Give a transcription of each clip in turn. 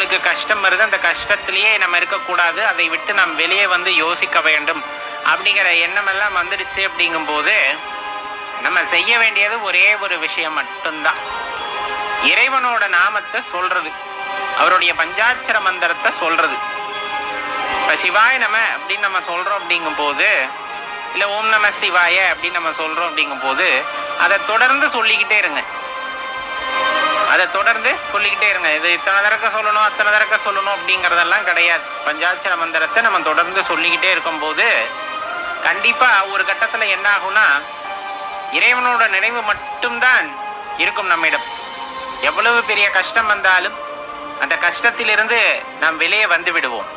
உங்களுக்கு கஷ்டம் வருது, அந்த கஷ்டத்திலேயே நம்ம இருக்கக்கூடாது, அதை விட்டு நாம் வெளியே வந்து யோசிக்க வேண்டும் அப்படிங்கிற எண்ணம் எல்லாம் வந்துடுச்சு. அப்படிங்கும்போது நம்ம செய்ய வேண்டியது ஒரே ஒரு விஷயம் மட்டும்தான், இறைவனோட நாமத்தை சொல்றது, அவருடைய பஞ்சாட்சர மந்திரத்தை சொல்றது. இப்ப சிவாய நம அப்படின்னு நம்ம சொல்றோம் அப்படிங்கும் போது, இல்ல ஓம் நம சிவாய அப்படின்னு நம்ம சொல்றோம் அப்படிங்கும் போது, அதை தொடர்ந்து சொல்லிக்கிட்டே இருங்க. அதை தொடர்ந்து சொல்லிக்கிட்டே இருங்க. இது இத்தனை தடக்க சொல்லணும், அத்தனை தடக்க சொல்லணும் அப்படிங்கிறதெல்லாம் கிடையாது. பஞ்சாட்சர மந்திரத்தை நம்ம தொடர்ந்து சொல்லிக்கிட்டே இருக்கும்போது கண்டிப்பா ஒரு கட்டத்துல என்ன ஆகும்னா, இறைவனோட நினைவு மட்டும்தான் இருக்கும் நம்மிடம். எவ்வளவு பெரிய கஷ்டம் வந்தாலும் அந்த கஷ்டத்திலிருந்து நாம் வெளியே வந்து விடுவோம்.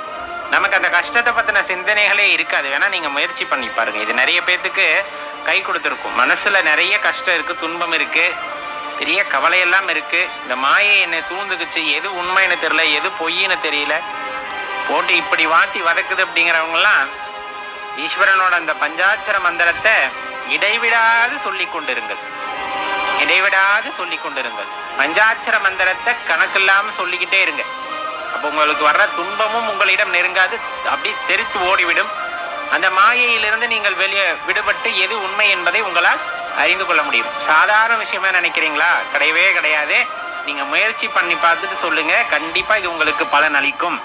நமக்கு அந்த கஷ்டத்தை பத்தின சிந்தனைகளே இருக்காது. வேணா நீங்க முயற்சி பண்ணி பாருங்க. இது நிறைய பேத்துக்கு கை கொடுத்துருக்கும். மனசுல நிறைய கஷ்டம் இருக்கு, துன்பம் இருக்கு, பெரிய கவலையெல்லாம் இருக்கு. இந்த மாயை என்னை சூழ்ந்துக்குச்சு, எது உண்மைன்னு தெரியல, எது பொய்ன்னு தெரியல, போட்டு இப்படி வாட்டி வதக்குது அப்படிங்கிறவங்கலாம் ஈஸ்வரனோட அந்த பஞ்சாட்சர மந்திரத்தை இடைவிடாது சொல்லி கொண்டிருங்கள். இடைவிடாது சொல்லி கொண்டிருங்கள். பஞ்சாட்சர மந்திரத்தை கணக்கில்லாம சொல்லிக்கிட்டே இருங்க. அப்போ உங்களுக்கு வர்ற துன்பமும் உங்களிடம் நெருங்காது, அப்படி தெரித்து ஓடிவிடும். அந்த மாயையிலிருந்து நீங்கள் வெளியே விடுபட்டு எது உண்மை என்பதை உங்களால் அறிந்து கொள்ள முடியும். சாதாரண விஷயமா நினைக்கிறீங்களா? கிடையவே கிடையாது. நீங்க முயற்சி பண்ணி பார்த்துட்டு சொல்லுங்க, கண்டிப்பா இது உங்களுக்கு பலன் அளிக்கும்.